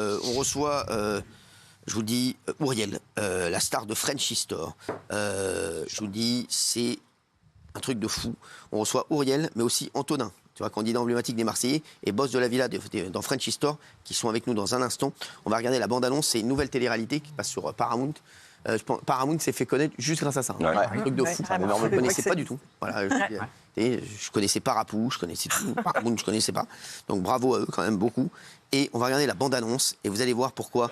On reçoit, je vous dis, Ouriel, la star de Frenchy Store. Je vous dis, c'est un truc de fou. On reçoit Ouriel, mais aussi Antonin, tu vois, candidat emblématique des Marseillais et boss de la villa dans Frenchy Store, qui sont avec nous dans un instant. On va regarder la bande-annonce, c'est une nouvelle télé-réalité qui passe sur Paramount. Paramount s'est fait connaître juste grâce à ça. Un truc de fou. Je ne connaissais pas du tout. Voilà, je connaissais pas Rapou, je connaissais tout. Paramount, je connaissais pas. Donc bravo à eux quand même beaucoup. Et on va regarder la bande-annonce et vous allez voir pourquoi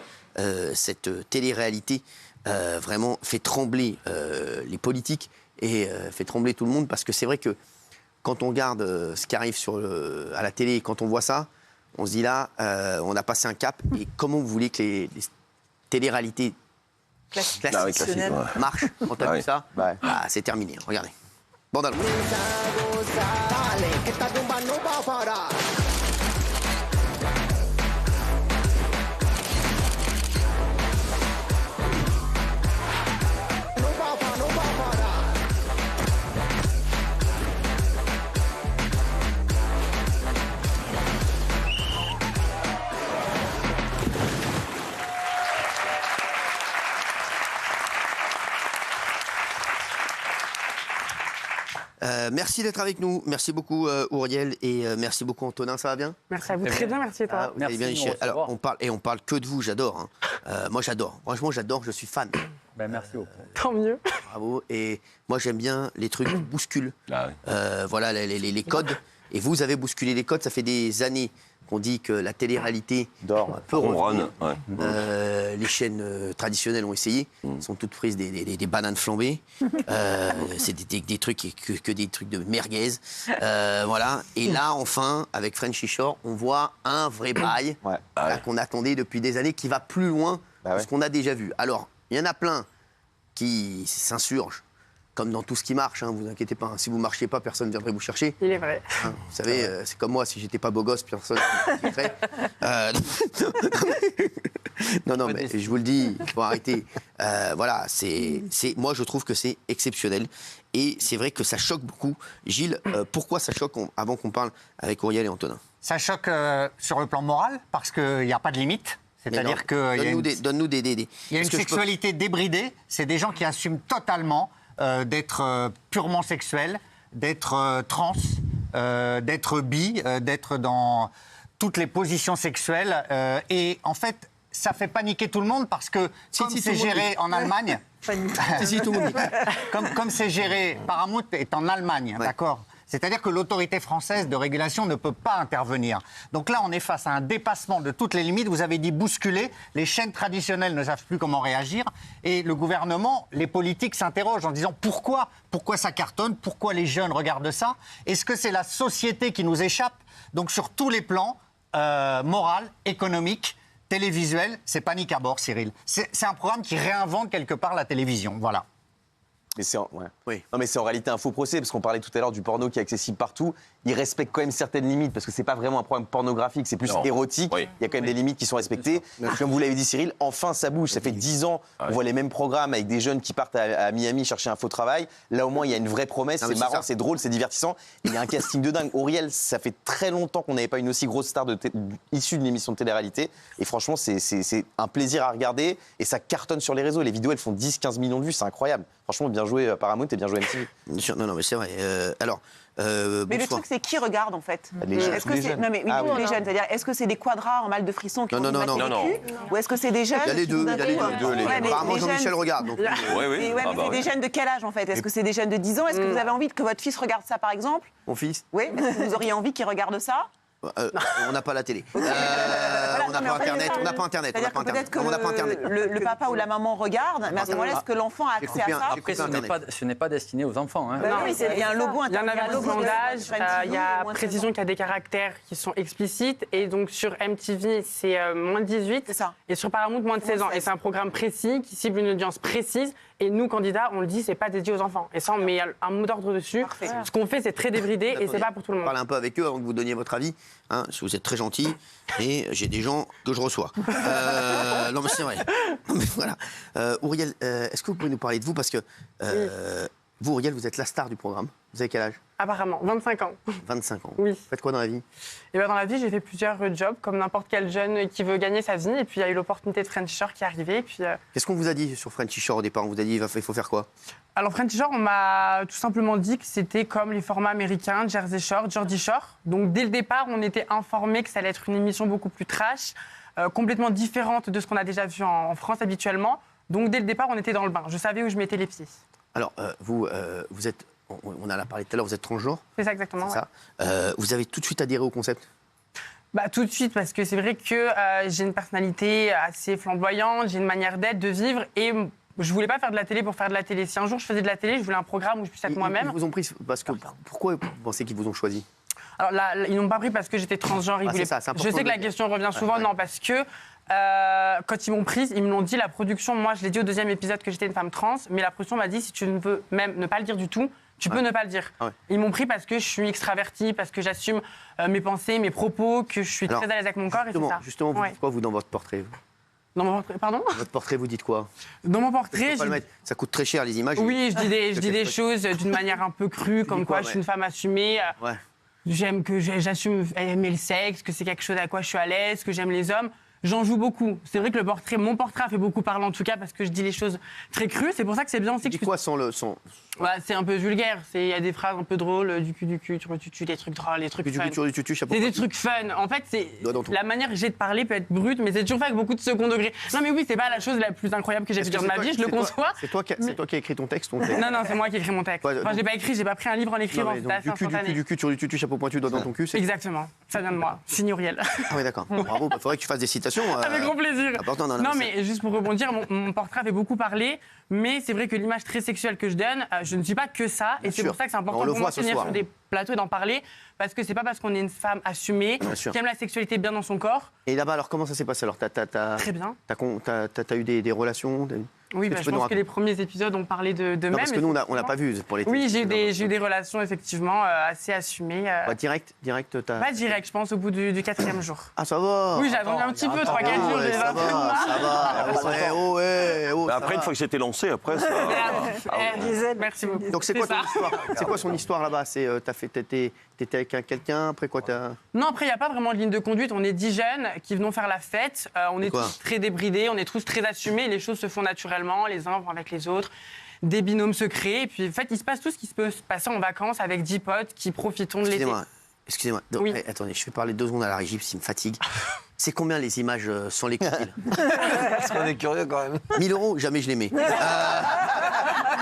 cette télé-réalité vraiment fait trembler les politiques et fait trembler tout le monde, parce que c'est vrai que quand on regarde ce qui arrive à la télé, quand on voit ça, on se dit là, on a passé un cap. Et comment vous voulez que les télé-réalités classique marche quand t'as vu ça, c'est terminé. Regardez. Bande-annonce. Merci d'être avec nous. Merci beaucoup Ouriel et merci beaucoup Antonin. Ça va bien? Merci à vous. Très bien, merci à toi. Merci bien, alors on parle que de vous. J'adore. Moi j'adore. Franchement j'adore. Je suis fan. Ben, merci beaucoup. Tant mieux. Bravo. Et moi j'aime bien les trucs qui bousculent. Voilà les codes. Et vous avez bousculé les codes. Ça fait des années qu'on dit que la télé-réalité peut revenir. Les chaînes traditionnelles ont essayé. Elles sont toutes prises des bananes flambées. C'est des trucs que des trucs de merguez. Voilà. Et là, enfin, avec Frenchy Store, on voit un vrai bail qu'on attendait depuis des années, qui va plus loin que ce qu'on a déjà vu. Alors, il y en a plein qui s'insurgent, comme dans tout ce qui marche, hein, vous inquiétez pas. Hein, si vous ne marchiez pas, personne ne viendrait vous chercher. Il est vrai. Hein, vous savez, c'est comme moi, si j'étais pas beau gosse, personne ne me Non, mais je vous le dis, il faut arrêter. Voilà, moi, je trouve que c'est exceptionnel. Et c'est vrai que ça choque beaucoup. Gilles, pourquoi ça choque, avant qu'on parle avec Ouriel et Antonin? Ça choque sur le plan moral, parce qu'il n'y a pas de limite. C'est-à-dire que donne-nous des il y a une sexualité débridée. C'est des gens qui assument totalement d'être purement sexuel, d'être trans, d'être bi, d'être dans toutes les positions sexuelles. Et en fait, ça fait paniquer tout le monde, parce que comme c'est géré en Allemagne... Comme c'est géré, Paramount est en Allemagne, d'accord ? C'est-à-dire que l'autorité française de régulation ne peut pas intervenir. Donc là, on est face à un dépassement de toutes les limites. Vous avez dit bousculer. Les chaînes traditionnelles ne savent plus comment réagir. Et le gouvernement, les politiques s'interrogent en disant pourquoi ça cartonne, pourquoi les jeunes regardent ça. Est-ce que c'est la société qui nous échappe? Donc sur tous les plans, moral, économique, télévisuel, c'est panique à bord, Cyril. C'est un programme qui réinvente quelque part la télévision. Voilà. Mais c'est Non, mais c'est en réalité un faux procès, parce qu'on parlait tout à l'heure du porno qui est accessible partout. Il respecte quand même certaines limites, parce que c'est pas vraiment un programme pornographique, c'est plus érotique. Il y a quand même des limites qui sont respectées. Comme vous l'avez dit, Cyril, enfin ça bouge. Ça fait 10 ans qu'on voit les mêmes programmes avec des jeunes qui partent à Miami chercher un faux travail. Là, au moins, il y a une vraie promesse. C'est marrant, c'est drôle, c'est divertissant. Et il y a un casting de dingue. Auriel, ça fait très longtemps qu'on n'avait pas une aussi grosse star issue d'une émission de télé-réalité. Et franchement, c'est un plaisir à regarder. Et ça cartonne sur les réseaux. Les vidéos, elles font 10-15 millions de vues. C'est incroyable. Franchement, bien joué Paramount et bien joué MTV. Non, mais c'est vrai. Mais le truc, c'est qui regarde, en fait? Est-ce que c'est... Non, mais oui, les jeunes. C'est-à-dire, est-ce que c'est des quadras en mal de frisson qui ont non. Ou est-ce que c'est des jeunes? Il y a les deux. Apparemment, Jean-Michel regarde. Donc... mais c'est des jeunes de quel âge, en fait? Est-ce que c'est des jeunes de 10 ans? Est-ce que vous avez envie que votre fils regarde ça, par exemple? Mon fils? Oui, est-ce que vous auriez envie qu'il regarde ça? On n'a pas la télé. On n'a pas Internet. On n'a pas Internet. C'est-à-dire que peut-être que le papa ou la maman regarde, mais à ce moment-là, est-ce que l'enfant a accès à ça? Après, ce n'est pas destiné aux enfants. Hein. Oui, il y a un logo Il y en a internet. un d'âge, il y a précision qu'il y a des caractères qui sont explicites. Et donc sur MTV, c'est moins de 18. C'est ça. Et sur Paramount, moins de 16 ans. Et c'est un programme précis qui cible une audience précise. Et nous, candidats, on le dit, c'est pas dédié aux enfants. Et ça, on met un mot d'ordre dessus. Parfait. Ce qu'on fait, c'est très débridé et c'est pas pour tout le monde. Parlez un peu avec eux avant que vous donniez votre avis. Hein, vous êtes très gentils et j'ai des gens que je reçois. Non, mais c'est vrai. Non, mais voilà. Ouriel, est-ce que vous pouvez nous parler de vous? Parce que Vous, Auriel, vous êtes la star du programme. Vous avez quel âge? Apparemment, 25 ans. 25 ans. Oui. Vous faites quoi dans la vie? Et dans la vie, j'ai fait plusieurs jobs, comme n'importe quel jeune qui veut gagner sa vie. Et puis, il y a eu l'opportunité de Frenchy Shore qui est arrivée. Et puis, Qu'est-ce qu'on vous a dit sur Frenchy Shore au départ? On vous a dit il faut faire quoi? Alors, Frenchy Shore, on m'a tout simplement dit que c'était comme les formats américains, Jersey Shore, Geordie Shore. Donc, dès le départ, on était informés que ça allait être une émission beaucoup plus trash, complètement différente de ce qu'on a déjà vu en France habituellement. Donc, dès le départ, on était dans le bain. Je savais où je mettais les pieds. Alors, vous êtes, on en a parlé tout à l'heure, vous êtes transgenre. C'est ça, exactement. C'est ça. Vous avez tout de suite adhéré au concept? Tout de suite, parce que c'est vrai que j'ai une personnalité assez flamboyante, j'ai une manière d'être, de vivre, et je voulais pas faire de la télé pour faire de la télé. Si un jour je faisais de la télé, je voulais un programme où je puisse être moi-même. Ils vous ont pris parce que pourquoi vous pensez qu'ils vous ont choisi? Alors là, ils n'ont pas pris parce que j'étais transgenre. C'est ça, c'est important je sais que la question revient souvent, non, parce que quand ils m'ont prise, ils me l'ont dit, la production, moi je l'ai dit au 2e épisode que j'étais une femme trans, mais la production m'a dit si tu ne veux même ne pas le dire du tout, tu peux ne pas le dire. Ouais. Ils m'ont pris parce que je suis extravertie, parce que j'assume mes pensées, mes propos, que je suis très à l'aise avec mon corps, et c'est ça. Justement, vous Ouais. dites quoi, vous, dans votre portrait? Dans mon portrait, pardon? Votre portrait, vous dites quoi? Dans mon portrait, Faut pas le mettre. Ça coûte très cher, les images. oui, je dis des choses d'une manière un peu crue, comme quoi quoi, je suis une femme assumée. Ouais. J'assume aimer le sexe, que c'est quelque chose à quoi je suis à l'aise, que j'aime les hommes. J'en joue beaucoup. C'est vrai que mon portrait a fait beaucoup parler en tout cas parce que je dis les choses très crues. C'est pour ça que c'est bien aussi que Tu dis quoi sans le son? Ouais, c'est un peu vulgaire. Il y a des phrases un peu drôles, du cul, des trucs drôles, des trucs Du fun. coup, tu tues, chapeau. C'est des trucs fun. En fait, Doigt dans tout. la manière que j'ai de parler peut être brute, mais c'est toujours fait avec beaucoup de second degré. Non, mais oui, c'est pas la chose la plus incroyable que j'ai pu dire de ma vie, je le conçois. C'est toi qui as écrit ton texte, ton texte. Non, c'est moi qui ai écrit mon texte. Ouais, Enfin, j'ai pas écrit, j'ai pas pris un livre en l'écrivant. Non, mais donc, du cul, tu tues, chapeau pointu, doigt dans ton cul. Exactement. Ça vient de moi. Signe Auriel. Ah oui, d'accord. Bravo. Faudrait que tu fasses des citations. Avec grand plaisir. Important, Non, mais juste pour rebondir, mon portrait fait beaucoup parler, mais c'est vrai que l'image très sexuelle que je donne, je ne suis pas que ça, et c'est sûr. pour ça que c'est important On le pour moi voit de ce venir soir. sur des plateaux et d'en parler, parce que c'est pas parce qu'on est une femme assumée, sûr. qui aime la sexualité bien dans son corps. Et là-bas, alors, comment ça s'est passé? Alors, Très bien. t'as eu des relations? Oui, Est-ce que tu je peux nous pense que les premiers épisodes ont parlé de Non, même. parce que nous, on l'a pas vu pour les. Oui, j'ai eu des relations effectivement assez assumées. Direct, t'as. Pas direct, je pense, au bout du 4e jour. Ah, ça va. Oui, j'ai attendu un petit peu, 3-4 jours, j'ai ça un peu de va, mal. ça va. Bah, Ça après, va. une fois que c'était lancé, après, ça. Merci beaucoup. Donc c'est quoi ton ça. histoire? C'est quoi son histoire là-bas? T'étais avec quelqu'un, après quoi t'as... Non, après, il n'y a pas vraiment de ligne de conduite. On est 10 jeunes qui venons faire la fête. On est Quoi tous très débridés, on est tous très assumés. Les choses se font naturellement, les uns vont avec les autres. Des binômes se créent. Et puis, en fait, il se passe tout ce qui peut se passer en vacances avec 10 potes qui profitons de l'été. Excusez-moi. Donc, Oui. attendez, je vais parler 2 secondes à la régie, parce qu'il me fatigue. C'est combien les images sans les copiles? Parce qu'on est curieux quand même. 1000 €, jamais je les mets.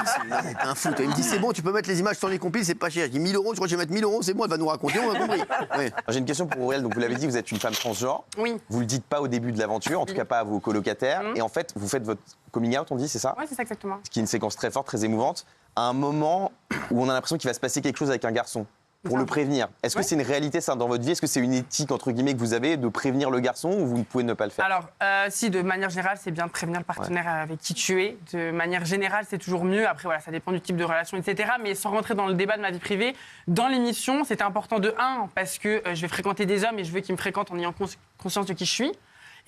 C'est un fou. Il me dit, c'est bon, tu peux mettre les images sans les compiles, c'est pas cher. Je dis 1000 €, je crois que je vais mettre 1000 €, c'est bon, elle va nous raconter, on a compris. Oui. Alors, j'ai une question pour Auriel. Donc, vous l'avez dit, vous êtes une femme transgenre. Oui. Vous le dites pas au début de l'aventure, en tout cas pas à vos colocataires. Et en fait, vous faites votre coming out, on dit, c'est ça? Oui, c'est ça exactement. Ce qui est une séquence très forte, très émouvante. À un moment où on a l'impression qu'il va se passer quelque chose avec un garçon. Pour le prévenir. Est-ce que c'est une réalité ça dans votre vie? Est-ce que c'est une éthique entre guillemets que vous avez de prévenir le garçon ou vous ne pouvez ne pas le faire? Alors, si, de manière générale, c'est bien de prévenir le partenaire avec qui tu es. De manière générale, c'est toujours mieux. Après, voilà, ça dépend du type de relation, etc. Mais sans rentrer dans le débat de ma vie privée, dans l'émission, c'était important de 1, parce que je vais fréquenter des hommes et je veux qu'ils me fréquentent en ayant conscience de qui je suis.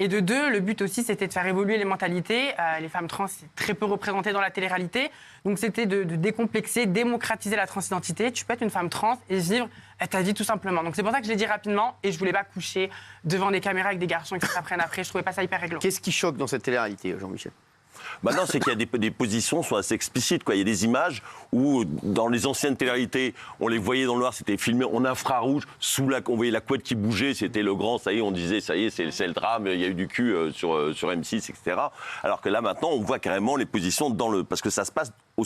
Et de 2, le but aussi, c'était de faire évoluer les mentalités. Les femmes trans, c'est très peu représenté dans la télé-réalité. Donc, c'était de décomplexer, démocratiser la transidentité. Tu peux être une femme trans et vivre ta vie tout simplement. Donc, c'est pour ça que je l'ai dit rapidement. Et je voulais pas coucher devant des caméras avec des garçons qui s'apprennent après. Je trouvais pas ça hyper réglo. Qu'est-ce qui choque dans cette télé-réalité, Jean-Michel? Bah non, c'est qu'il y a des positions sont assez explicites, quoi. Il y a des images où, dans les anciennes télé-réalités, on les voyait dans le noir, c'était filmé en infrarouge, on voyait la couette qui bougeait, c'était le grand, ça y est, on disait, ça y est, c'est le drame, il y a eu du cul sur M6, etc. Alors que là, maintenant, on voit carrément les positions parce que ça se passe au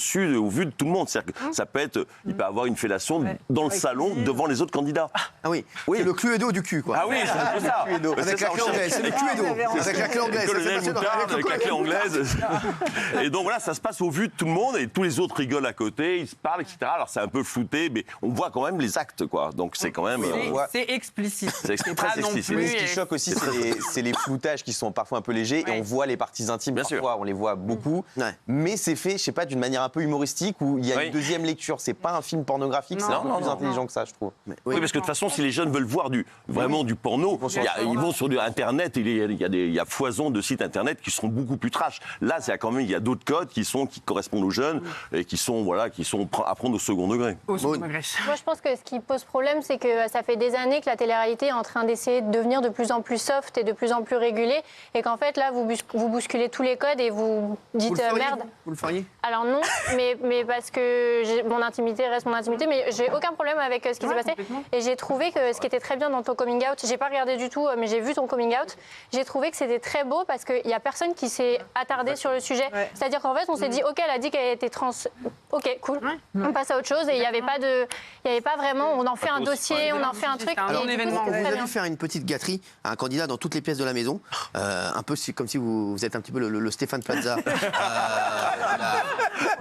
vu de tout le monde. C'est-à-dire que ça peut être, il peut avoir une fellation dans le salon devant les autres candidats. Ah oui, Oui. c'est le Cluedo du cul, quoi. Ah oui, c'est un peu ça. Avec la clé anglaise, c'est le Cluedo. Avec la clé anglaise. Le colonel Moutarde avec la clé anglaise. Et donc voilà, ça se passe au vu de tout le monde et tous les autres rigolent à côté, ils se parlent, etc. Alors c'est un peu flouté, mais on voit quand même les actes, quoi. Donc c'est quand même. C'est explicite. C'est pas très non explicite. plus- Mais ce qui choque aussi, c'est les floutages qui sont parfois un peu légers et Ouais. on voit les parties intimes Bien sûr. parfois, on les voit beaucoup. Ouais. Mais c'est fait, je sais pas, d'une manière un peu humoristique où il y a une deuxième lecture. C'est pas un film pornographique, c'est un peu plus intelligent que ça, je trouve. Oui, parce que de toute façon, si les jeunes veulent voir vraiment du porno, ils vont sur Internet, il y a foison de sites Internet qui seront beaucoup plus trash. Là, il y a d'autres codes qui correspondent aux jeunes et qui sont à prendre au second degré. Moi, je pense que ce qui pose problème, c'est que ça fait des années que la télé-réalité est en train d'essayer de devenir de plus en plus soft et de plus en plus régulée, et qu'en fait, là, vous bousculez tous les codes et vous dites merde. Vous le feriez? Alors non, mais parce que mon intimité reste mon intimité, mais j'ai aucun problème avec ce qui s'est passé. Et j'ai trouvé que ce qui était très bien dans ton coming out, j'ai pas regardé du tout, mais j'ai vu ton coming out, j'ai trouvé que c'était très beau parce qu'il y a personne qui s'est attardé sur le sujet. C'est-à-dire qu'en fait, on s'est dit, ok, elle a dit qu'elle était trans, ok, cool, on passe à autre chose, et il n'y avait pas vraiment, on en fait un dossier, on en fait un truc. Alors, on vous a vu faire une petite gâterie à un candidat dans toutes les pièces de la maison, un peu comme si vous êtes un petit peu le Stéphane Plaza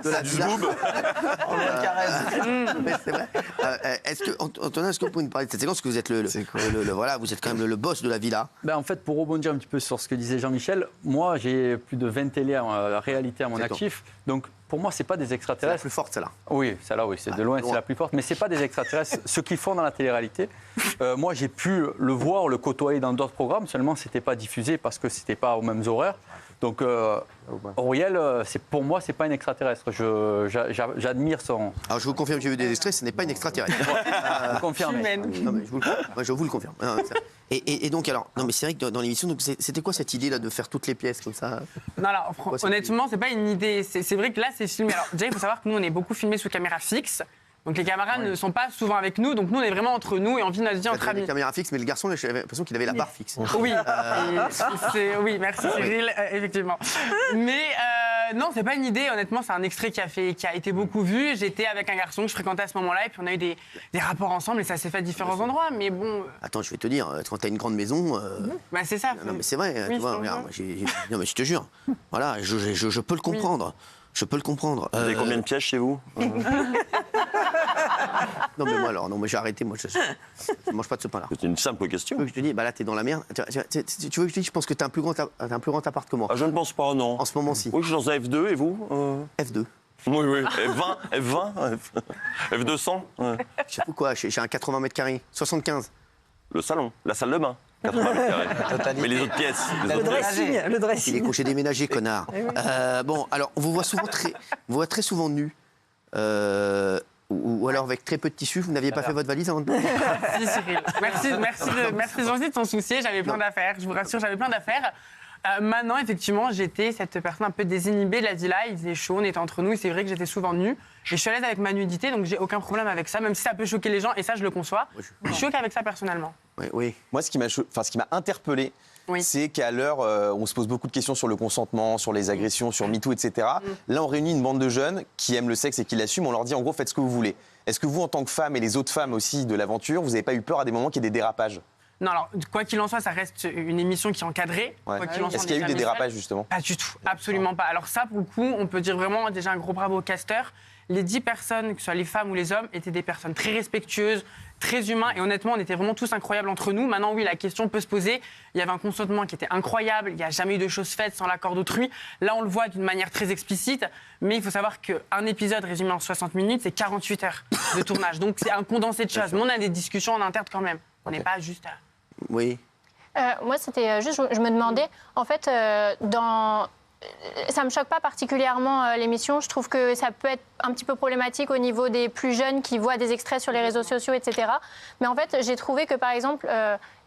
de la villa. C'est vrai. Antonin, est-ce que vous pouvez nous parler de cette séquence, parce que vous êtes vous êtes quand même le boss de la villa? En fait, pour rebondir un petit peu sur ce que disait Jean-Michel, moi j'ai plus de 20 télés en réalité à mon actif, donc pour moi, c'est pas des extraterrestres. C'est la plus forte, celle-là. Oui, celle-là, oui, c'est de loin, c'est la plus forte. Mais c'est pas des extraterrestres. Ce qu'ils font dans la télé-réalité, moi, j'ai pu le voir, le côtoyer dans d'autres programmes. Seulement, c'était pas diffusé parce que c'était pas aux mêmes horaires. Donc, Auriel, pour moi, c'est pas une extraterrestre. J'admire son. Alors, je vous confirme, j'ai vu des extraits, ce n'est pas une extraterrestre. Vous confirmez. Non, mais je vous le confirme. Et donc, alors, non, mais c'est vrai que dans l'émission, c'était quoi cette idée là de faire toutes les pièces comme ça? Non, alors, honnêtement, c'est pas une idée. C'est vrai que là, c'est filmé. Alors, déjà, il faut savoir que nous, on est beaucoup filmés sous caméra fixe. Donc les camarades ne sont pas souvent avec nous, donc nous on est vraiment entre nous et on vit notre vie entre amis. La caméra fixe, mais le garçon, j'avais l'impression qu'il avait la barre fixe. Oui, oui, merci Cyril, effectivement. Mais non, c'est pas une idée, honnêtement, c'est un extrait qui a été beaucoup vu. J'étais avec un garçon que je fréquentais à ce moment-là et puis on a eu des rapports ensemble et ça s'est fait à différents endroits, mais bon. Attends, je vais te dire, quand t'as une grande maison. C'est ça. Non, mais c'est vrai, tu vois, regarde, non, mais je te jure, voilà, je peux le comprendre. Je peux le comprendre. Vous avez combien de pièges chez vous? Non, mais moi, j'ai arrêté. Moi, je mange pas de ce pain-là. C'est une simple question. Tu veux que je te dise, là, t'es dans la merde. Tu veux que je te dise, je pense que t'as un plus grand appart que moi. Je ne pense pas, non. En ce moment-ci. Oui, je suis dans un F2, et vous F2. Oui. F20 F200 Je sais pas quoi, j'ai un 80 mètres carrés. 75. Le salon, la salle de bain. 80 mètres carrés. Mais les autres pièces. Le dressing. Il est couché déménagé, connard. Bon, alors, on vous voit très souvent nus. Ou alors avec très peu de tissu, vous n'aviez pas fait votre valise avant de partir? Si, Cyril. Merci gentil de t'en soucier. J'avais plein d'affaires. Je vous rassure, j'avais plein d'affaires. Maintenant, effectivement, j'étais cette personne un peu désinhibée de la villa. Il faisait chaud, on était entre nous et c'est vrai que j'étais souvent nue. Et je suis à l'aise avec ma nudité, donc j'ai aucun problème avec ça, même si ça peut choquer les gens, et ça, je le conçois. Je suis choquée avec ça personnellement. Oui. Moi, ce qui m'a interpellé, c'est qu'à l'heure, on se pose beaucoup de questions sur le consentement, sur les agressions, sur MeToo, etc. Là, on réunit une bande de jeunes qui aiment le sexe et qui l'assument. On leur dit, en gros, faites ce que vous voulez. Est-ce que vous, en tant que femme et les autres femmes aussi de l'aventure, vous n'avez pas eu peur à des moments qu'il y ait des dérapages? Non, alors, quoi qu'il en soit, ça reste une émission qui est encadrée. Est-ce qu'il y a eu des dérapages, justement? Pas du tout, absolument pas. Alors ça, pour le coup, on peut dire vraiment déjà un gros bravo au casteur. Les 10 personnes, que ce soit les femmes ou les hommes, étaient des personnes très respectueuses, très humains. Et honnêtement, on était vraiment tous incroyables entre nous. Maintenant, oui, la question peut se poser. Il y avait un consentement qui était incroyable. Il n'y a jamais eu de choses faites sans l'accord d'autrui. Là, on le voit d'une manière très explicite. Mais il faut savoir qu'un épisode résumé en 60 minutes, c'est 48 heures de tournage. Donc, c'est un condensé de choses. Mais on a des discussions en interne quand même. On n'est pas juste... Oui. Moi, c'était juste, je me demandais, en fait, ça me choque pas particulièrement l'émission. Je trouve que ça peut être un petit peu problématique au niveau des plus jeunes qui voient des extraits sur les réseaux sociaux, etc. Mais en fait, j'ai trouvé que, par exemple,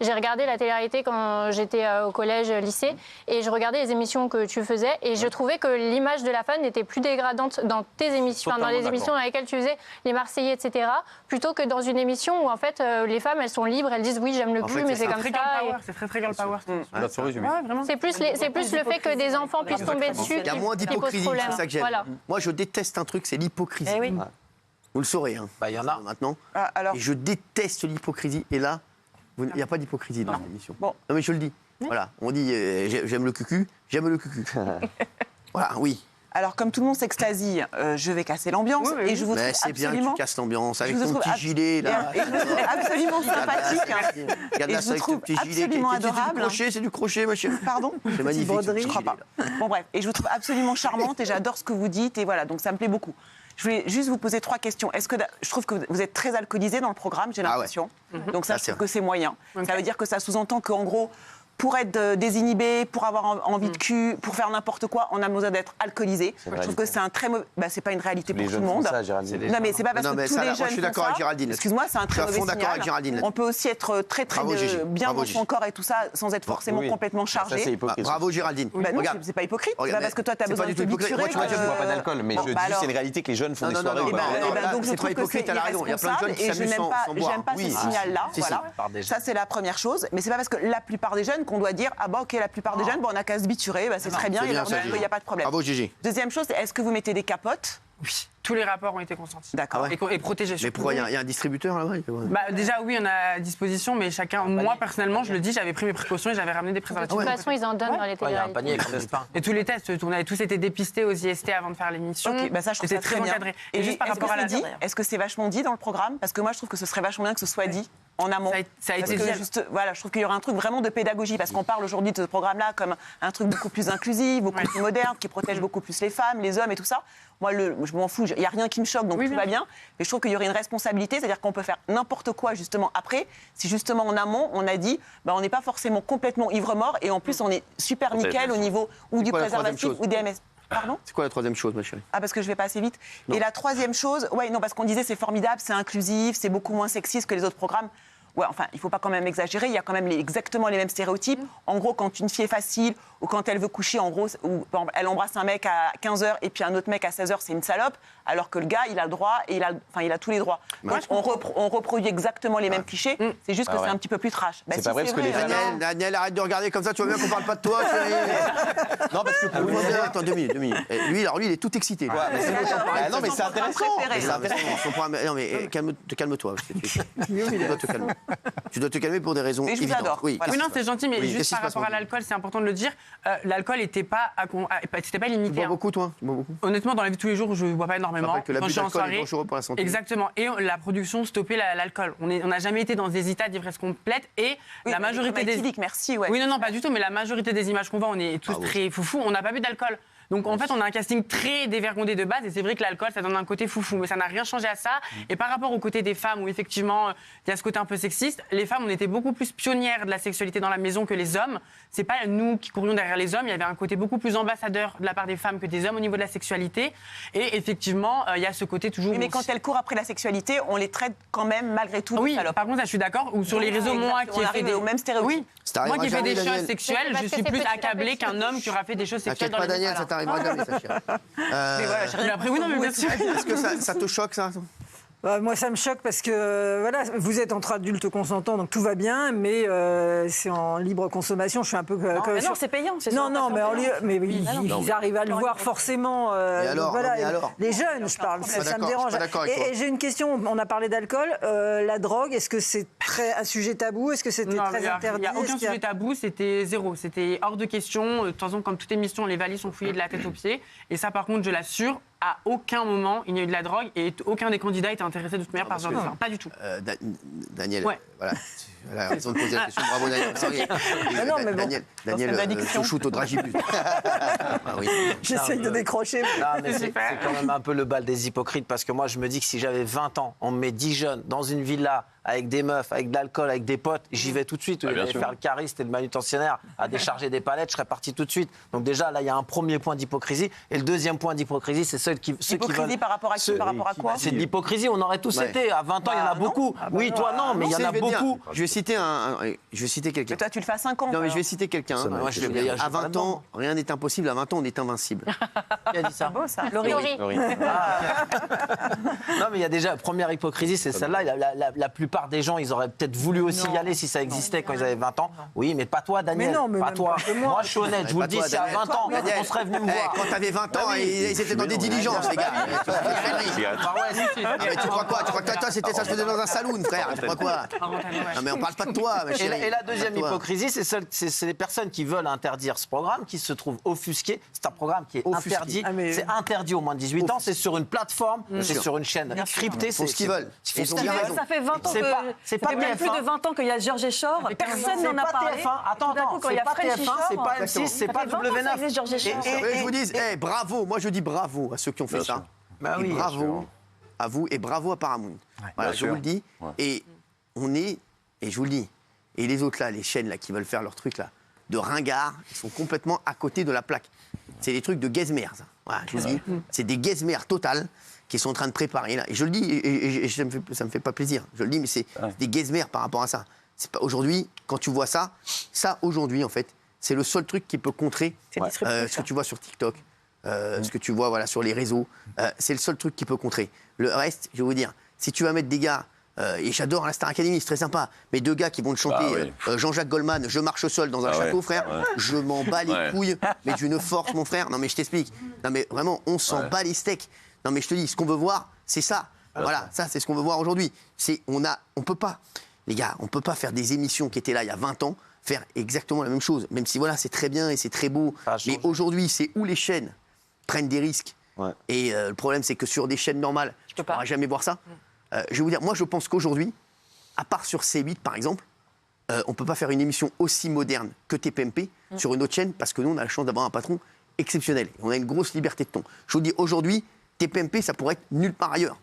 j'ai regardé la télé-réalité quand j'étais au collège, lycée, et je regardais les émissions que tu faisais, et je trouvais que l'image de la femme était plus dégradante dans tes émissions, dans les émissions dans lesquelles tu faisais les Marseillais, etc., plutôt que dans une émission où, en fait, les femmes, elles sont libres, elles disent oui, j'aime le cul, mais c'est comme ça. C'est très girl power. C'est plus le fait que des enfants puissent tomber dessus. Il y a moins d'hypocrisie, c'est ça que j'aime. Voilà. Moi, je déteste un truc, c'est l'hypocrisie. Vous le saurez, hein. Il y en a maintenant. Et je déteste l'hypocrisie. Et là, il n'y a pas d'hypocrisie dans l'émission. Bon. Non, mais je le dis. Voilà, on dit j'aime le cucu, j'aime le cucu. Voilà, oui. Alors, comme tout le monde s'extasie, je vais casser l'ambiance. Oui, oui. Et je vous trouve C'est bien que tu casses l'ambiance avec ton petit gilet, là. Et je vous trouve absolument sympathique. Regarde Et là, je ça avec vous ton trouve petit gilet. absolument C'est adorable. c'est du crochet, ma chérie. Pardon? C'est magnifique. ce petit Je crois gilet, pas. là. Bon, bref. Et je vous trouve absolument charmante et j'adore ce que vous dites. Et voilà, donc ça me plaît beaucoup. Je voulais juste vous poser 3 questions. Je trouve que vous êtes très alcoolisé dans le programme, j'ai l'impression. Donc ça, je trouve que c'est moyen. Ça veut dire que ça sous-entend qu'en gros, pour être désinhibé, pour avoir envie de cul, pour faire n'importe quoi, on a besoin d'être alcoolisé. Je trouve que c'est un très mauvais... c'est pas une réalité pour tout le monde. Non, mais c'est pas parce que tous les jeunes je suis d'accord avec Géraldine. Excuse-moi, c'est un très mauvais signal. On peut aussi être très bien dans son corps et tout ça, sans être forcément complètement chargé. Bravo Géraldine. Non, c'est pas hypocrite. C'est pas parce que toi, t'as besoin de te biturer. Moi, tu bois pas d'alcool, mais je dis c'est une réalité que les jeunes font des soirées. Donc je trouve que c'est irresponsable et je n'aime pas ce signal-là. Ça, c'est la première chose. Mais c'est pas parce que la plupart des jeunes qu'on doit dire ah bah ok, la plupart des jeunes, on n'a qu'à se biturer, c'est très bien, il n'y a pas de problème. Bravo Gégé. Deuxième chose, est-ce que vous mettez des capotes? Oui, tous les rapports ont été consentis. D'accord. Et protégés. Mais pourquoi il y a un distributeur là-bas? Déjà, oui, on a à disposition, mais chacun. Moi, personnellement, je le dis, j'avais pris mes précautions et j'avais ramené des préservatifs. De toute façon, ils en donnent dans les télé-réalités. Et tous les tests, on avait tous été dépistés aux IST avant de faire l'émission. Ok, ça, je trouve ça très bien. Encadré. Et juste par rapport à la dit, est-ce que c'est vachement dit dans le programme? Parce que moi, je trouve que ce serait vachement bien que ce soit dit en amont. Ça a été juste, voilà, je trouve qu'il y aura un truc vraiment de pédagogie, parce qu'on parle aujourd'hui de ce programme-là comme un truc beaucoup plus inclusif, beaucoup plus moderne, qui protège beaucoup plus les femmes, les hommes et tout ça. Moi, je m'en fous, il n'y a rien qui me choque, donc tout va bien. Mais je trouve qu'il y aurait une responsabilité, c'est-à-dire qu'on peut faire n'importe quoi justement après, si justement en amont, on a dit, on n'est pas forcément complètement ivre-mort, et en plus, on est super nickel au niveau ou du préservatif ou des MS. Pardon ? C'est quoi la troisième chose, ma chérie? Ah, parce que je vais pas assez vite. Non. Et la troisième chose, parce qu'on disait c'est formidable, c'est inclusif, c'est beaucoup moins sexiste que les autres programmes. Ouais, enfin, il ne faut pas quand même exagérer, il y a quand même exactement les mêmes stéréotypes. En gros, quand une fille est facile, ou quand elle veut coucher, en gros, ou elle embrasse un mec à 15h et puis un autre mec à 16h, c'est une salope, alors que le gars, il a le droit, et il a tous les droits. Donc, on reproduit exactement les mêmes clichés, c'est juste que c'est un petit peu plus trash. C'est pas vrai, parce que les femmes... Daniel, arrête de regarder comme ça, tu vois bien qu'on parle pas de toi. Non, parce que... Attends, 2 minutes. Lui, il est tout excité. Non, mais c'est intéressant. Non, mais calme-toi. Tu dois te calmer pour des raisons évidentes. Je vous adore. Oui, non, c'est gentil, mais juste par rapport à l'alcool, c'est important de le dire. L'alcool n'était pas limité. Tu bois beaucoup, toi? Honnêtement, dans la vie de tous les jours, je ne bois pas énormément. Que l'abus d'alcool est dangereux pour la santé. Exactement. Et la production stoppait l'alcool. On n'a jamais été dans des états d'ivresse complète. Et la majorité des... Merci, Oui, non, pas du tout. Mais la majorité des images qu'on voit, on est tous très foufou. On n'a pas bu d'alcool. Donc en fait, on a un casting très dévergondé de base, et c'est vrai que l'alcool, ça donne un côté foufou, mais ça n'a rien changé à ça. Et par rapport au côté des femmes, où effectivement, il y a ce côté un peu sexiste, les femmes, on était beaucoup plus pionnières de la sexualité dans la maison que les hommes. C'est pas nous qui courions derrière les hommes, il y avait un côté beaucoup plus ambassadeur de la part des femmes que des hommes au niveau de la sexualité. Et effectivement, il y a ce côté toujours... Oui, mais quand elles courent après la sexualité, on les traite quand même malgré tout. Oui, par contre, ça, je suis d'accord. Ou sur les réseaux, moi qui ai fait au même stéréotype. Oui. Moi qui ai fait des choses sexuelles, je suis plus accablée qu'un homme qui aura fait des choses sexuelles dans les maisons. Daniel, ça t'arrivera jamais, ça, chérie. Mais voilà, j'ai rien après, oui, non, mais bien sûr. Est-ce que ça te choque, ça? Moi, ça me choque parce que voilà, vous êtes entre adultes consentants, donc tout va bien, mais c'est en libre consommation. Je suis un peu. Non, c'est payant. Mais ils arrivent à le voir forcément. Alors, les jeunes, je parle, ça me dérange. Et j'ai une question. On a parlé d'alcool, la drogue. Est-ce que c'est un sujet tabou? Est-ce que c'était très interdit? Il n'y a aucun sujet tabou. C'était zéro. C'était hors de question. De toute façon, comme toute émission, les valises sont fouillées de la tête aux pieds. Et ça, par contre, je l'assure. À aucun moment, il n'y a eu de la drogue et aucun des candidats était intéressé de toute manière par ce genre de film. Pas du tout. Daniel, voilà. Elle a raison de poser la question. Bravo, Daniel. Non, mais bon. Daniel, chouchoute au dragibus. J'essaye de décrocher. Non, mais c'est quand même un peu le bal des hypocrites, parce que moi, je me dis que si j'avais 20 ans, on me met 10 jeunes dans une villa avec des meufs, avec de l'alcool, avec des potes, j'y vais tout de suite. Je vais faire le cariste et le manutentionnaire à décharger des palettes, je serais parti tout de suite. Donc déjà, là, il y a un premier point d'hypocrisie. Et le deuxième point d'hypocrisie, c'est ceux qui veulent... par rapport à qui? Par rapport à quoi? C'est de l'hypocrisie, on aurait tous été. À 20 ans, il y en a beaucoup. Oui, toi, non, mais il y en a beaucoup. Je vais citer quelqu'un. Mais toi, tu le fais à 5 ans. Non, mais je vais citer quelqu'un. À 20 ans, rien n'est impossible. À 20 ans, on est invincible. Qui a dit ça? Beau, ça. Laurie. Non, mais il y a déjà, première hypocrisie, c'est celle-là. La plupart plupart des gens, ils auraient peut-être voulu aussi y aller si ça existait quand ils avaient 20 ans. Oui, mais pas toi, Daniel. Mais non, mais pas même toi. pas que moi. Je suis honnête, je vous le dis, si à 20 ans, on serait venu me voir. Quand t'avais 20 ans, ils étaient dans des diligences, les gars. Mais tu crois quoi? Tu crois que toi, ça se faisait dans un saloon, frère? Tu crois quoi? Non, mais on parle pas de toi, ma chérie. Et la deuxième hypocrisie, c'est les personnes qui veulent interdire ce programme, qui se trouvent offusquées. C'est un programme qui est interdit. C'est interdit au moins de 18 ans. C'est sur une plateforme, c'est sur une chaîne cryptée. C'est ce qu'ils veulent. Ça fait 20 ans c'est pas plus de 20 ans qu'il y a Georges Echor. Personne n'en a parlé. Attends, c'est pas TF1, c'est pas M6, c'est pas W9. Je vous dis, bravo. Moi, je dis bravo à ceux qui ont fait ça. Et bravo à vous et bravo à Paramount. Voilà, je vous le dis. Et on est, et je vous le dis, et les autres là, les chaînes là qui veulent faire leur truc là, de ringards, ils sont complètement à côté de la plaque. C'est des trucs de gazmères. Voilà, je vous le dis, c'est des gazmères totales qui sont en train de préparer là. Et je le dis, et ça me fait pas plaisir. Je le dis, mais c'est des gazmères par rapport à ça. C'est pas aujourd'hui, quand tu vois ça aujourd'hui en fait, c'est le seul truc qui peut contrer ce que tu vois sur TikTok. Ce que tu vois voilà, sur les réseaux, c'est le seul truc qui peut contrer. Le reste, je vais vous dire, si tu vas mettre des gars, et j'adore la Star Academy, c'est très sympa, mais 2 gars qui vont te chanter Jean-Jacques Goldman, Je marche seul dans un château, frère, je m'en bats les couilles, mais d'une force, mon frère. Non, mais je t'explique. Non, mais vraiment, on s'en bat les steaks. Non, mais je te dis, ce qu'on veut voir, c'est ça. Voilà, ça, c'est ce qu'on veut voir aujourd'hui. On peut pas, les gars, on peut pas faire des émissions qui étaient là il y a 20 ans, faire exactement la même chose, même si voilà, c'est très bien et c'est très beau. Mais aujourd'hui, c'est où les chaînes prennent des risques. Et le problème, c'est que sur des chaînes normales, tu ne pourras jamais voir ça. Je vais vous dire, moi, je pense qu'aujourd'hui, à part sur C8, par exemple, on ne peut pas faire une émission aussi moderne que TPMP sur une autre chaîne, parce que nous, on a la chance d'avoir un patron exceptionnel. On a une grosse liberté de ton. Je vous dis, aujourd'hui, TPMP, ça pourrait être nulle part ailleurs.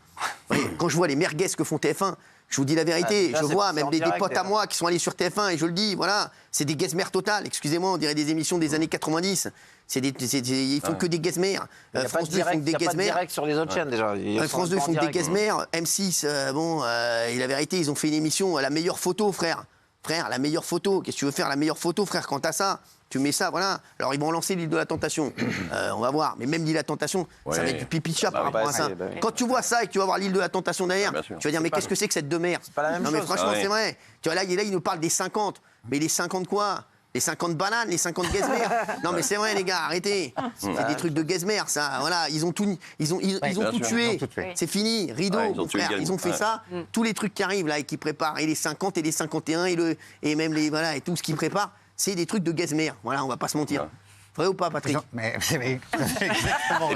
Voyez, quand je vois les merguez que font TF1, je vous dis la vérité, je vois même des potes à moi qui sont allés sur TF1 et je le dis, voilà, c'est des gazmères totales. Excusez-moi, on dirait des émissions des années 90. Ils font que des gazmères. France 2 font des gazmères. Il n'y a pas de direct sur les autres chaînes déjà. France 2 font des gazmères. M6, et la vérité, ils ont fait une émission la meilleure photo, frère. Frère, la meilleure photo. Qu'est-ce que tu veux faire la meilleure photo, frère, quand t'as ça? Tu mets ça, voilà. Alors, ils vont lancer l'île de la Tentation. On va voir. Mais même l'île de la Tentation, ça va être du pipi de chat par rapport à ça. Quand tu vois ça et que tu vas voir l'île de la Tentation derrière, tu vas dire, mais qu'est-ce que c'est que cette demeure? C'est pas la même chose. Non, mais franchement, c'est vrai. Tu vois, là, il nous parle des 50. Mais les 50 quoi? Les 50 bananes, les 50 gazmères. Non, mais c'est vrai, les gars, arrêtez. C'est des trucs de gazmères, ça. Voilà, ils ont tout tué. C'est fini. Rideau, frère. Ils ont fait ça. Tous les trucs qui arrivent, là, et qui préparent, et les 50 et les 51, et même les, voilà, et tout ce qu'ils préparent, c'est des trucs de gazmères. Voilà, on va pas se mentir. Vrai ou pas, Patrick? Mais exactement.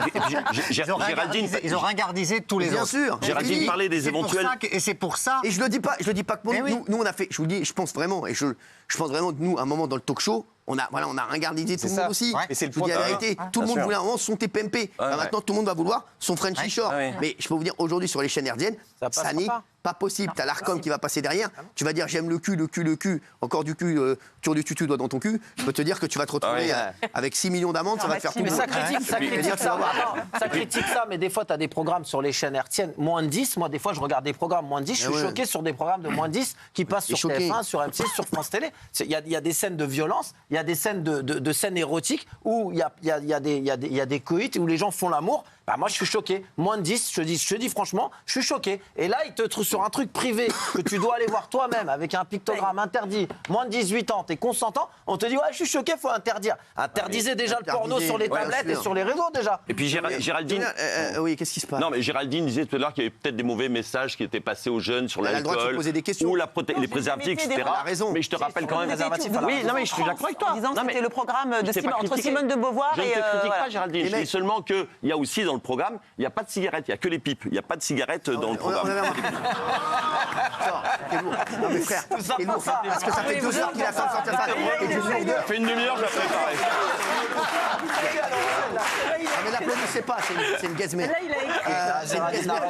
Ils ont ringardisé tous les autres. Bien sûr. Géraldine parlait des éventuels. Et c'est pour ça. Et je le dis pas que pour nous, on a fait. Je vous le dis, je pense vraiment, et je pense vraiment que nous, à un moment dans le talk show, on a ringardisé tout le monde aussi. Et c'est le je vous dis la vérité, tout le monde voulait un moment son TPMP. Maintenant, tout le monde va vouloir son Frenchy Shore. Mais je peux vous dire, aujourd'hui, sur les chaînes hertziennes, ça n'est pas possible. T'as l'Arcom qui va passer derrière. Tu vas dire, j'aime le cul, encore du cul, tour du tutu, doigt dans ton cul. Je peux te dire que tu vas te retrouver avec 6 millions d'amendes, ça va te faire tout le monde. Ça critique ça, mais des fois, tu as des programmes sur les chaînes hertziennes, moins de 10. Moi, des fois, je regarde des programmes moins de 10. Je suis choqué sur des programmes de moins de 10 qui passent sur TF1, sur M6, sur France Télé. Il y a des scènes de violence, il y a des scènes de scènes érotiques où il y a des coïts, où les gens font l'amour. Bah moi, je suis choqué. Moins de 10, je te dis franchement, je suis choqué. Et là, ils te trouvent sur un truc privé que tu dois aller voir toi-même avec un pictogramme interdit, moins de 18 ans, t'es consentant. On te dit, ouais, je suis choqué, faut interdire. Interdisez déjà le porno sur les tablettes et sur les réseaux déjà. Et puis Géraldine. Oui, qu'est-ce qui se passe? Non, mais Géraldine disait tout à l'heure qu'il y avait peut-être des mauvais messages qui étaient passés aux jeunes sur l'alcool. Elle a le droit de se poser des questions. Ou les préservatifs, etc. Elle a raison. Mais je te rappelle quand même. Oui, non, mais je suis d'accord avec toi. C'était le programme entre Simone de Beauvoir et. Je ne te critique pas, Géraldine. Je dis seulement qu'il y a aussi dans le programme, il n'y a pas de cigarettes, il n'y a que les pipes. Il n'y a pas de cigarettes dans le programme. Non mais frère, c'est lourd. Parce que ça fait 2 heures qu'il a fait sortir ça. Ça fait une demi-heure, je l'ai préparé. Mais l'applaudissez pas, c'est une gazmère. C'est une gazmère.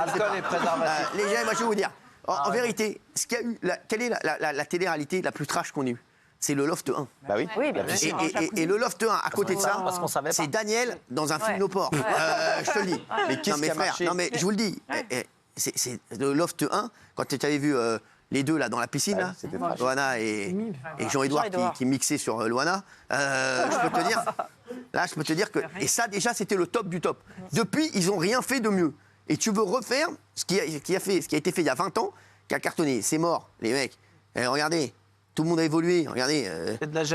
Alcool et préservatif. Les gens, moi je vais vous dire, en vérité, quelle est la télé-réalité la plus trash qu'on ait eue? C'est le Loft 1. Bah oui. Et le Loft 1, à côté de ça, c'est Daniel dans un film No Port. Je te le dis. Mais qu'est-ce qui a marché? Non mais je vous le dis, c'est le Loft 1, quand tu avais vu les deux là dans la piscine, là, Loana et Jean-Édouard qui mixaient sur Loana, je peux te dire que... Et ça déjà, c'était le top du top. Depuis, ils n'ont rien fait de mieux. Et tu veux refaire ce qui a été fait il y a 20 ans, qui a cartonné, c'est mort, les mecs. Et regardez. Tout le monde a évolué. Regardez,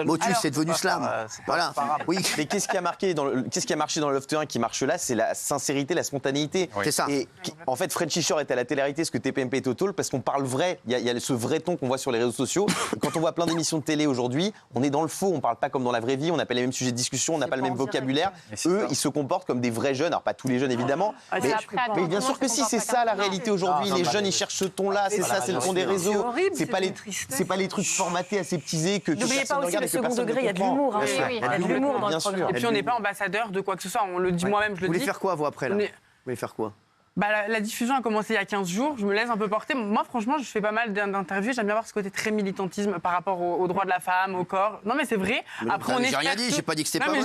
Motus c'est devenu Slam. Voilà. Oui. Mais qu'est-ce qui a marqué qu'est-ce qui a marché dans le Love 1 qui marche là, c'est la sincérité, la spontanéité. C'est ça. Et en fait, Frenchy Shore est à la télé-réalité, ce que TPMP est total, parce qu'on parle vrai. Il y a ce vrai ton qu'on voit sur les réseaux sociaux. Et quand on voit plein d'émissions de télé aujourd'hui, on est dans le faux. On parle pas comme dans la vraie vie. On n'a pas les mêmes sujets de discussion. On n'a pas le même vocabulaire. Eux, ils se comportent comme des vrais jeunes. Alors pas tous les jeunes évidemment, mais bien sûr que si. C'est ça la réalité aujourd'hui. Les jeunes, ils cherchent ce ton-là. C'est ça, c'est le ton des réseaux. C'est pas les trucs formatés, aseptisés. N'oubliez pas aussi le second degré, il y a de l'humour. Il y a de l'humour dans le programme. Et puis on n'est pas ambassadeur de quoi que ce soit, on le dit moi-même, je le dis. Vous voulez faire quoi, vous, après là Vous voulez faire quoi la diffusion a commencé il y a 15 jours, je me laisse un peu porter. Moi, franchement, je fais pas mal d'interviews, j'aime bien voir ce côté très militantisme par rapport aux droits de la femme, au corps. Non, mais c'est vrai. Après, on j'ai rien dit, j'ai pas dit que c'était pas vrai.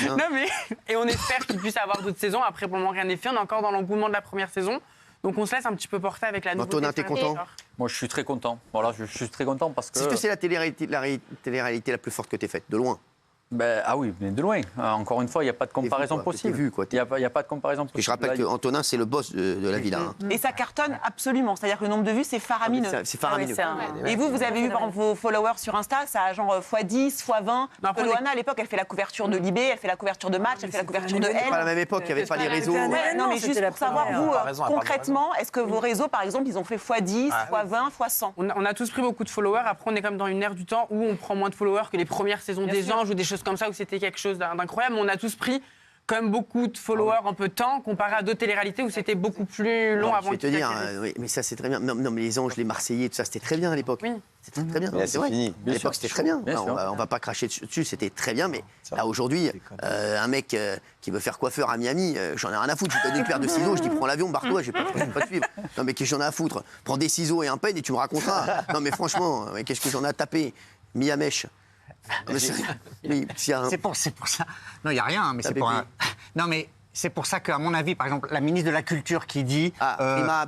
Non, mais. Et on espère qu'il puisse avoir d'autres saisons. Après, pour le moment, rien n'est fait. On est encore dans l'engouement de la première saison. Donc on se laisse un petit peu porter avec la nouveauté. Antonin, t'es content? Moi, je suis très content. Voilà, je suis très content parce que... Est-ce que c'est la télé-réalité la plus forte que t'aies faite, de loin? Ah oui, mais de loin. Encore une fois, il n'y a pas de comparaison possible. Il n'y a pas de comparaison possible. Et je rappelle qu'Antonin, c'est le boss de la villa. Et ça cartonne absolument. C'est-à-dire que le nombre de vues, c'est faramineux. C'est faramineux. Et vous avez eu vos followers sur Insta, ça a genre x10, x20. Loana, à l'époque, elle fait la couverture de Libé, elle fait la couverture de Match, elle fait la couverture de Elle. Pas à la même époque, il n'y avait pas les réseaux. Non, mais juste pour savoir, vous, concrètement, est-ce que vos réseaux, par exemple, ils ont fait x10, x20, x100? On a tous pris beaucoup de followers. Après, on est comme dans une ère du temps où on prend moins de followers que les premières saisons des Anges ou des choses comme ça où c'était quelque chose d'incroyable. On a tous pris quand même beaucoup de followers en peu de temps comparé à d'autres téléréalités où c'était beaucoup plus long avant. Je vais te dire, oui, mais ça c'est très bien. Non, mais les Anges, les Marseillais, tout ça, c'était très bien à l'époque. Oui. C'était très bien. C'est fini. À l'époque, c'était très bien. On va pas cracher dessus, c'était très bien. Mais là, aujourd'hui, un mec qui veut faire coiffeur à Miami, j'en ai rien à foutre. Je lui donne une paire de ciseaux, je dis prends l'avion, barre-toi, je vais pas te suivre. Non, mais qu'est-ce que j'en ai à foutre? Prends des ciseaux et un pen et tu me raconteras. Non, mais franchement, qu'est-ce que j'en ai à taper? Miamèche. C'est pour ça. Non, il n'y a rien, mais c'est pour un. Non, mais c'est pour ça qu'à mon avis, par exemple, la ministre de la Culture qui dit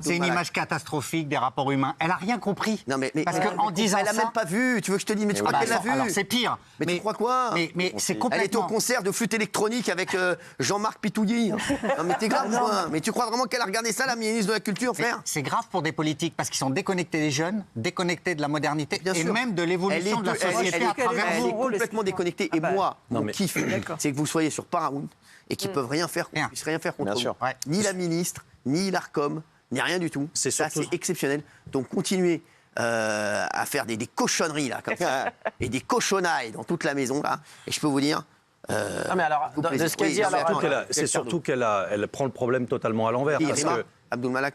c'est une image catastrophique des rapports humains, elle n'a rien compris. Non, mais parce qu'en disant elle n'a même pas vu. Tu veux que je te dise, mais tu crois qu'elle l'a vu? Alors c'est pire. Mais tu crois quoi? Mais c'est complètement. Elle est au concert de flûte électronique avec Jean-Marc Pitouilly. Non, mais t'es grave quoi? Mais tu crois vraiment qu'elle a regardé ça, la ministre de la Culture, frère? C'est grave pour des politiques parce qu'ils sont déconnectés des jeunes, déconnectés de la modernité et même de l'évolution de la société à travers elle vous. est complètement déconnectée. Et moi, mon kiff, c'est que vous soyez sur Paramount et qu'ils peuvent rien faire, qu'on puisse rien faire contre vous. Ni la ministre, ni l'Arcom, ni rien du tout. Ça, c'est exceptionnel. Donc continuez à faire des cochonneries là, comme ça, et des cochonnailles dans toute la maison là. Et je peux vous dire. mais alors, de ce qu'elle dit, c'est surtout qu'elle prend le problème totalement à l'envers. Parce que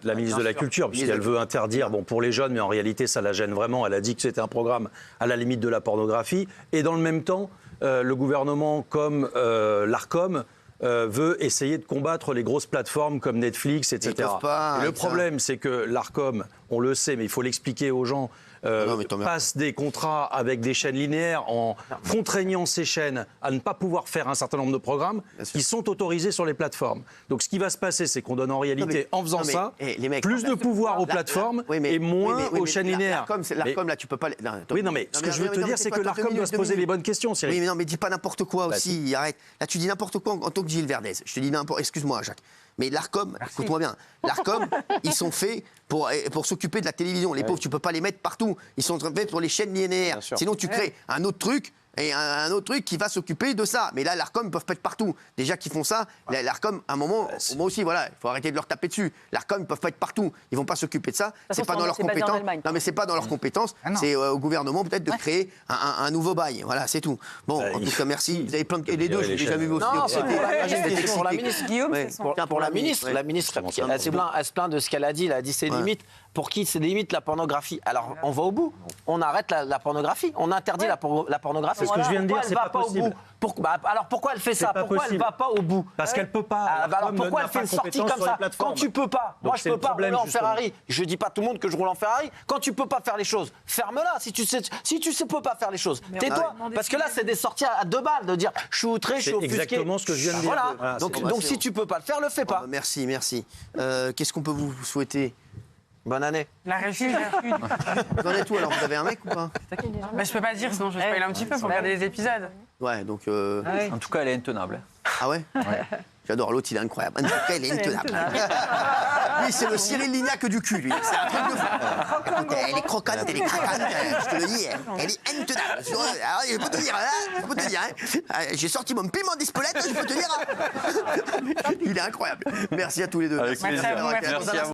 la ministre de la Culture, puisqu'elle veut interdire, pour les jeunes, mais en réalité, ça la gêne vraiment. Elle a dit que c'était un programme à la limite de la pornographie. Et dans le même temps, le gouvernement, comme l'Arcom, veut essayer de combattre les grosses plateformes comme Netflix, etc. Et le problème, c'est que l'Arcom, on le sait, mais il faut l'expliquer aux gens, passe des contrats avec des chaînes linéaires en contraignant ces chaînes à ne pas pouvoir faire un certain nombre de programmes qui sont autorisés sur les plateformes. Donc ce qui va se passer, c'est qu'on donne en réalité, en faisant ça, plus de pouvoir aux plateformes et moins aux chaînes linéaires. L'Arcom, là, tu peux pas... Oui, non, mais ce que je veux te dire, c'est que l'Arcom doit se poser les bonnes questions, Cyril. Oui, mais non, mais dis pas n'importe quoi aussi, arrête. Là, tu dis n'importe quoi en tant que Gilles Verdez. Je te dis n'importe... Excuse-moi, Jacques. Mais l'Arcom, écoute-moi bien, l'Arcom, ils sont faits pour s'occuper de la télévision. Les pauvres, tu peux pas les mettre partout. Ils sont faits pour les chaînes linéaires. Sinon, tu crées un autre truc. Et un autre truc qui va s'occuper de ça. Mais là, l'Arcom, ils peuvent pas être partout. Déjà qu'ils font ça, l'Arcom, à un moment, moi aussi, voilà, il faut arrêter de leur taper dessus. L'Arcom, ils peuvent pas être partout. Ils vont pas s'occuper de ça. C'est pas dans leurs compétences. Non, mais c'est pas dans leurs compétences. C'est au gouvernement peut-être de créer un nouveau bail. Voilà, c'est tout. Bon, en tout cas, merci. Vous avez plein de... Et les deux, je l'ai jamais vu aussi. Pour la ministre, Guillaume, pour la ministre, elle se plaint de ce qu'elle a dit. Elle a dit c'est limite. Pour qui c'est limite la pornographie? Alors, on va au bout. On arrête la pornographie. On interdit la pornographie. C'est ce que je viens de dire, c'est pas possible. Alors pourquoi elle fait ça? Pourquoi elle va pas au bout? Parce qu'elle peut pas. Alors pourquoi elle fait une sortie comme ça? Quand tu peux pas, moi je peux pas rouler en Ferrari. Je dis pas à tout le monde que je roule en Ferrari. Quand tu peux pas faire les choses, ferme-la. Si tu sais peux pas faire les choses, tais-toi. Parce que là c'est des sorties à 2 balles de dire je suis outré, je suis offusqué. C'est exactement ce que je viens de dire. Voilà. Donc si tu peux pas le faire, le fais pas. Merci. Qu'est-ce qu'on peut vous souhaiter? Bonne année. La régie. Vous en êtes où alors? Vous avez un mec ou pas? Je peux pas dire, sinon je vais spoiler un petit peu pour regarder les épisodes. Ouais, donc. En tout cas, elle est intenable. Ah ouais? J'adore, l'autre il est incroyable. En tout cas, il est intenable. Lui, c'est le Cyril Lignac du cul, lui. C'est un truc de fou. Écoute, elle est croquante, elle est craquante, je te le dis. Elle est intenable. Alors, je peux te dire, j'ai sorti mon piment d'Espelette, je peux te dire. Il est incroyable. Merci à tous les deux. Avec plaisir. Merci à vous.